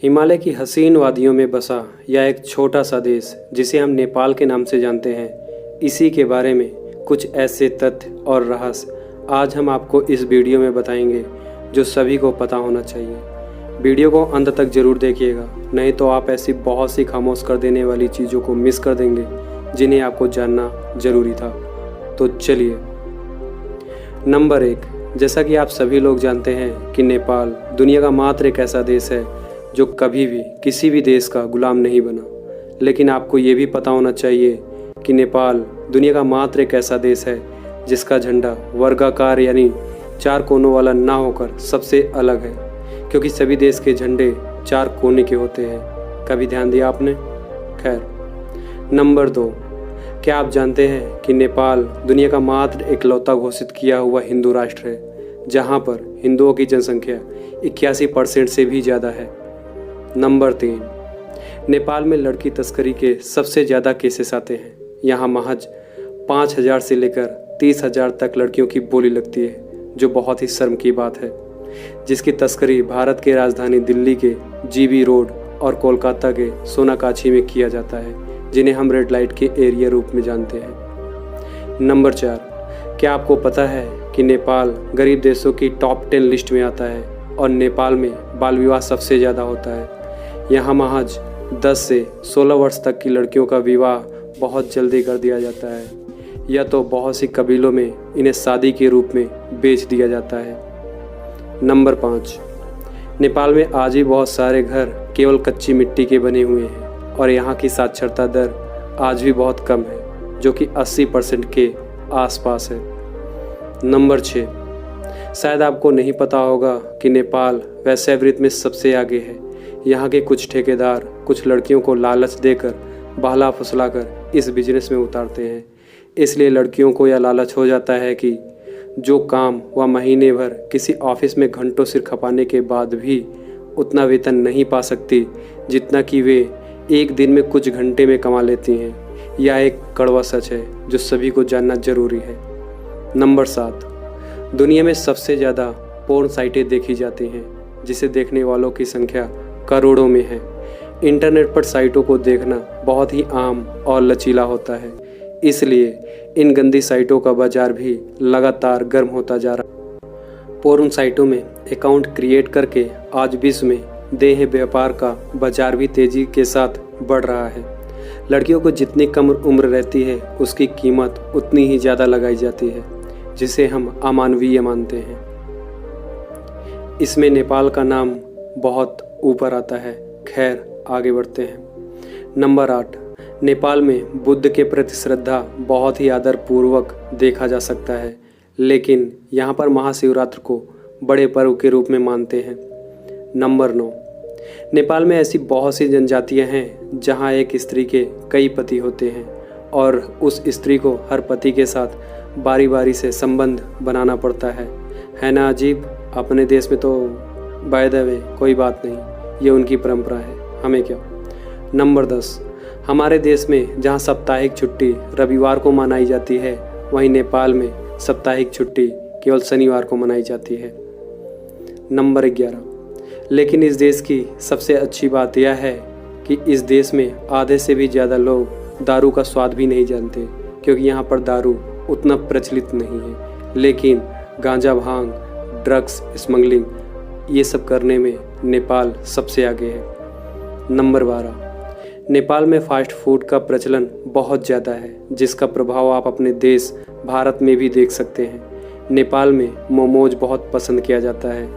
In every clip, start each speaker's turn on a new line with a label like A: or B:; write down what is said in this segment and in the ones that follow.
A: हिमालय की हसीन वादियों में बसा यह एक छोटा सा देश जिसे हम नेपाल के नाम से जानते हैं, इसी के बारे में कुछ ऐसे तथ्य और रहस्य आज हम आपको इस वीडियो में बताएंगे जो सभी को पता होना चाहिए। वीडियो को अंत तक जरूर देखिएगा, नहीं तो आप ऐसी बहुत सी खामोश कर देने वाली चीज़ों को मिस कर देंगे जिन्हें आपको जानना जरूरी था। तो चलिए। नंबर 1, जैसा कि आप सभी लोग जानते हैं कि नेपाल दुनिया का मात्र एक ऐसा देश है जो कभी भी किसी भी देश का गुलाम नहीं बना। लेकिन आपको ये भी पता होना चाहिए कि नेपाल दुनिया का मात्र एक ऐसा देश है जिसका झंडा वर्गाकार यानी 4 कोनों वाला ना होकर सबसे अलग है, क्योंकि सभी देश के झंडे 4 कोने के होते हैं। कभी ध्यान दिया आपने? खैर। नंबर 2, क्या आप जानते हैं कि नेपाल दुनिया का मात्र इकलौता घोषित किया हुआ हिंदू राष्ट्र है जहां पर हिंदुओं की जनसंख्या 81% से भी ज़्यादा है। नंबर 3, नेपाल में लड़की तस्करी के सबसे ज़्यादा केसेस आते हैं। यहाँ महज 5,000 से लेकर 30,000 तक लड़कियों की बोली लगती है, जो बहुत ही शर्म की बात है, जिसकी तस्करी भारत के राजधानी दिल्ली के जीबी रोड और कोलकाता के सोनाकाछी में किया जाता है, जिन्हें हम रेड लाइट के एरिया रूप में जानते हैं। नंबर 4, क्या आपको पता है कि नेपाल गरीब देशों की टॉप 10 लिस्ट में आता है और नेपाल में बाल विवाह सबसे ज़्यादा होता है। यहाँ महज 10 से 16 वर्ष तक की लड़कियों का विवाह बहुत जल्दी कर दिया जाता है, या तो बहुत सी कबीलों में इन्हें शादी के रूप में बेच दिया जाता है। नंबर 5, नेपाल में आज भी बहुत सारे घर केवल कच्ची मिट्टी के बने हुए हैं और यहाँ की साक्षरता दर आज भी बहुत कम है, जो कि 80% के आसपास है। नंबर 6, शायद आपको नहीं पता होगा कि नेपाल वेश्यावृत्ति में सबसे आगे है। यहाँ के कुछ ठेकेदार कुछ लड़कियों को लालच देकर बहला फुसलाकर इस बिजनेस में उतारते हैं। इसलिए लड़कियों को यह लालच हो जाता है कि जो काम वह महीने भर किसी ऑफिस में घंटों सिर खपाने के बाद भी उतना वेतन नहीं पा सकती जितना कि वे एक दिन में कुछ घंटे में कमा लेती हैं। यह एक कड़वा सच है जो सभी को जानना जरूरी है। नंबर 7, दुनिया में सबसे ज़्यादा पोर्न साइटें देखी जाती हैं, जिसे देखने वालों की संख्या करोड़ों में है। इंटरनेट पर साइटों को देखना बहुत ही आम और लचीला होता है, इसलिए इन गंदी साइटों का बाजार भी लगातार गर्म होता जा रहा है। पोर्न साइटों में अकाउंट क्रिएट करके आज विश्व में देह व्यापार का बाजार भी तेज़ी के साथ बढ़ रहा है। लड़कियों को जितनी कम उम्र रहती है उसकी कीमत उतनी ही ज़्यादा लगाई जाती है, जिसे हम अमानवीय मानते हैं। इसमें नेपाल का नाम बहुत ऊपर आता है। खैर, आगे बढ़ते हैं। नंबर 8, नेपाल में बुद्ध के प्रति श्रद्धा बहुत ही आदरपूर्वक देखा जा सकता है, लेकिन यहाँ पर महाशिवरात्रि को बड़े पर्व के रूप में मानते हैं। नंबर 9, नेपाल में ऐसी बहुत सी जनजातियाँ हैं जहाँ एक स्त्री के कई पति होते हैं और उस स्त्री को हर पति के साथ बारी बारी से संबंध बनाना पड़ता है ना अजीब? अपने देश में तो बाय द वे कोई बात नहीं, ये उनकी परंपरा है, हमें क्या। नंबर 10, हमारे देश में जहाँ साप्ताहिक छुट्टी रविवार को मनाई जाती है, वहीं नेपाल में साप्ताहिक छुट्टी केवल शनिवार को मनाई जाती है। नंबर 11, लेकिन इस देश की सबसे अच्छी बात यह है कि इस देश में आधे से भी ज़्यादा लोग दारू का स्वाद भी नहीं जानते, क्योंकि यहाँ पर दारू उतना प्रचलित नहीं है। लेकिन गांजा, भांग, ड्रग्स, स्मगलिंग, ये सब करने में नेपाल सबसे आगे है। नंबर 12, नेपाल में फास्ट फूड का प्रचलन बहुत ज़्यादा है, जिसका प्रभाव आप अपने देश भारत में भी देख सकते हैं। नेपाल में मोमोज बहुत पसंद किया जाता है,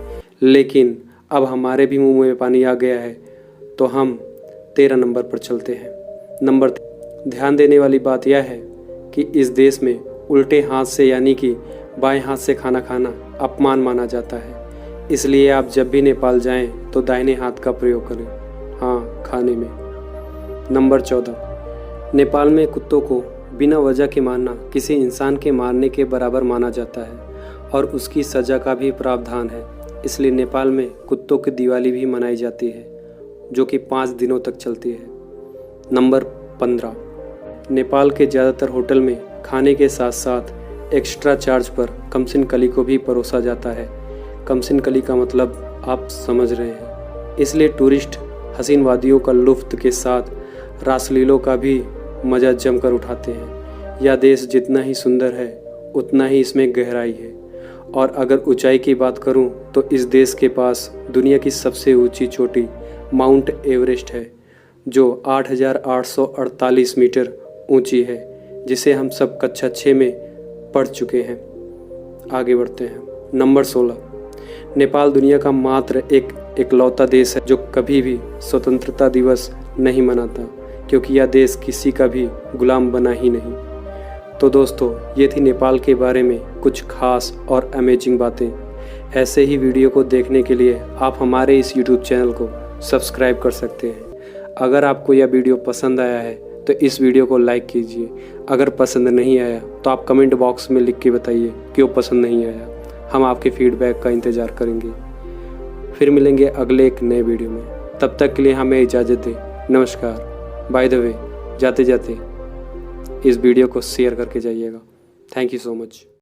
A: लेकिन अब हमारे भी मुंह में पानी आ गया है, तो हम 13 नंबर पर चलते हैं। नंबर, ध्यान देने वाली बात यह है कि इस देश में उल्टे हाथ से यानी कि बाएं हाथ से खाना खाना अपमान माना जाता है। इसलिए आप जब भी नेपाल जाएं तो दाहिने हाथ का प्रयोग करें, हाँ, खाने में। नंबर 14, नेपाल में कुत्तों को बिना वजह के मारना किसी इंसान के मारने के बराबर माना जाता है और उसकी सज़ा का भी प्रावधान है। इसलिए नेपाल में कुत्तों की दिवाली भी मनाई जाती है, जो कि 5 दिनों तक चलती है। नंबर 15, नेपाल के ज़्यादातर होटल में खाने के साथ साथ एक्स्ट्रा चार्ज पर कमसिन कली को भी परोसा जाता है। कमसिन कली का मतलब आप समझ रहे हैं। इसलिए टूरिस्ट हसीन वादियों का लुत्फ़ के साथ रासलीलों का भी मज़ा जमकर उठाते हैं। यह देश जितना ही सुंदर है उतना ही इसमें गहराई है। और अगर ऊंचाई की बात करूं तो इस देश के पास दुनिया की सबसे ऊंची चोटी माउंट एवरेस्ट है, जो 8,848 मीटर ऊंची है, जिसे हम सब कक्षा 6 में पढ़ चुके हैं। आगे बढ़ते हैं। नंबर 16, नेपाल दुनिया का मात्र एक इकलौता देश है जो कभी भी स्वतंत्रता दिवस नहीं मनाता, क्योंकि यह देश किसी का भी गुलाम बना ही नहीं। तो दोस्तों, ये थी नेपाल के बारे में कुछ खास और अमेजिंग बातें। ऐसे ही वीडियो को देखने के लिए आप हमारे इस यूट्यूब चैनल को सब्सक्राइब कर सकते हैं। अगर आपको यह वीडियो पसंद आया है तो इस वीडियो को लाइक कीजिए। अगर पसंद नहीं आया तो आप कमेंट बॉक्स में लिख के बताइए क्यों पसंद नहीं आया। हम आपके फीडबैक का इंतज़ार करेंगे। फिर मिलेंगे अगले एक नए वीडियो में। तब तक के लिए हमें इजाज़त दें। नमस्कार। बाय द वे, जाते जाते इस वीडियो को शेयर करके जाइएगा। Thank you so much.